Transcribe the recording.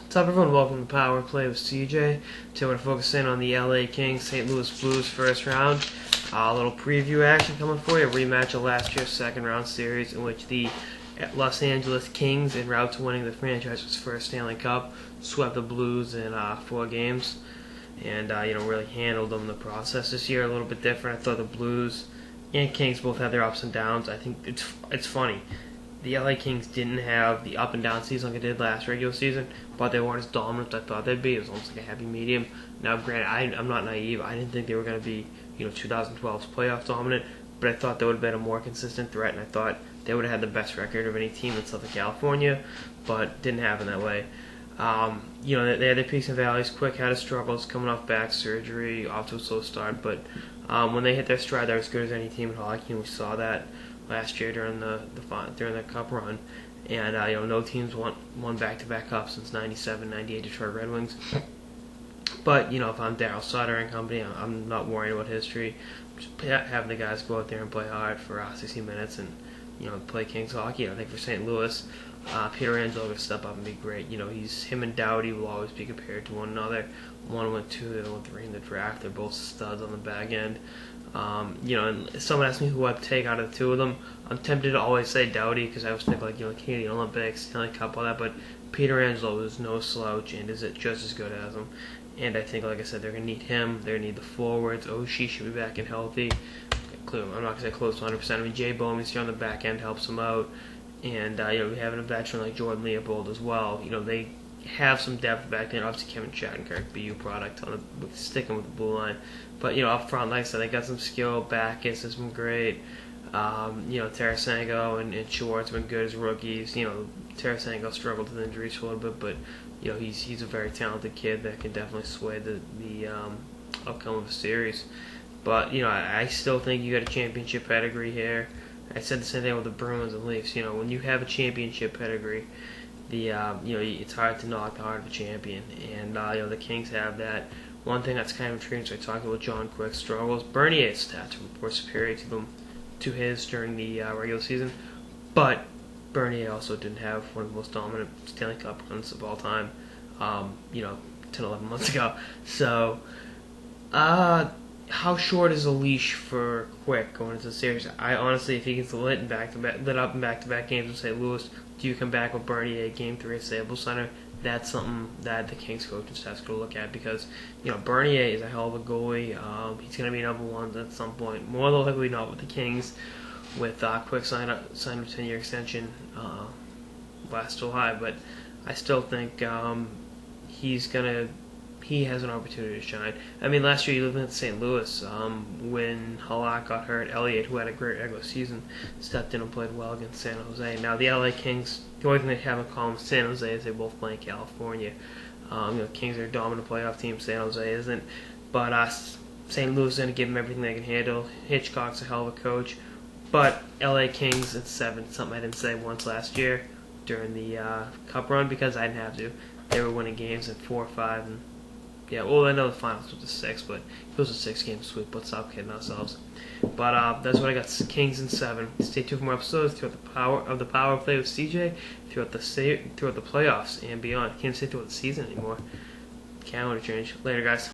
What's up, everyone? Welcome to Power Play with CJ. Today we're going to focus in on the LA Kings St. Louis Blues first round. A little preview action coming for you. A rematch of last year's second round series in which the Los Angeles Kings, en route to winning the franchise's first Stanley Cup, swept the Blues in 4 games and really handled them in the process. This year a little bit different. I thought the Blues and Kings both had their ups and downs. I think it's funny. The LA Kings didn't have the up and down season like they did last regular season, but they weren't as dominant as I thought they'd be. It was almost like a happy medium. Now, granted, I'm not naive. I didn't think they were going to be 2012's playoff dominant, but I thought they would have been a more consistent threat, and I thought they would have had the best record of any team in Southern California, but didn't happen that way. They had their peaks and valleys. Quick had his struggles coming off back surgery, off to a slow start, but when they hit their stride, they're as good as any team in hockey, and we saw that last year during the Cup run. And no teams won back-to-back Cups since '97, '98 Detroit Red Wings. But if I'm Daryl Sutter and company, I'm not worrying about history. Just having the guys go out there and play hard for 60 minutes and play Kings hockey. I think for St. Louis, Peter Angelo will step up and be great. Him and Doughty will always be compared to one another. One went 2, the other went 3 in the draft. They're both studs on the back end. And someone asked me who I'd take out of the two of them. I'm tempted to always say Doughty because I always think Canadian Olympics, Stanley Cup, all that. But Peter Angelo is no slouch and is just as good as him. And I think, like I said, they're going to need him. They're going to need the forwards. Oshie should be back and healthy. I'm not going to say close to 100%. I mean, Jay Bowman's here on the back end helps him out. And, we have a veteran like Jordan Leopold as well. They have some depth back then. Obviously, Kevin Shattenkirk, BU product, sticking with the blue line. But, up front, like I said, they got some skill. Backus has been great. Tarasenko and Schwartz have been good as rookies. Tarasenko struggled with injuries for a little bit, but, he's a very talented kid that can definitely sway the outcome of the series. But, I still think you got a championship pedigree here. I said the same thing with the Bruins and Leafs. When you have a championship pedigree, it's hard to knock the heart of a champion. And, the Kings have that. One thing that's kind of intriguing, so I talked about John Quick's struggles. Bernier's stats were superior to his during the regular season, but Bernier also didn't have one of the most dominant Stanley Cup runs of all time, 10, 11 months ago. So, how short is a leash for Quick going into the series? I honestly, if he gets lit up in back-to-back games with St. Louis, do you come back with Bernier Game 3 at Staples Center? That's something that the Kings coaching staff's going to look at because, Bernier is a hell of a goalie. He's going to be number 1 at some point. More than likely not with the Kings, with Quick signed a 10-year extension last July. But I still think he has an opportunity to shine. I mean, last year he lived in St. Louis. When Halak got hurt, Elliott, who had a great regular season, stepped in and played well against San Jose. Now, the LA Kings, the only thing they have in common with San Jose is they both play in California. Kings are a dominant playoff team. San Jose isn't. But St. Louis is going to give them everything they can handle. Hitchcock's a hell of a coach. But LA Kings at 7, something I didn't say once last year during the Cup run because I didn't have to. They were winning games at 4 or 5 and I know the finals was a 6, but it was a 6-game sweep. Let's stop kidding ourselves. But that's what I got. Kings in 7. Stay tuned for more episodes throughout the Power Play with CJ, throughout the playoffs and beyond. Can't say throughout the season anymore. Calendar change. Later, guys.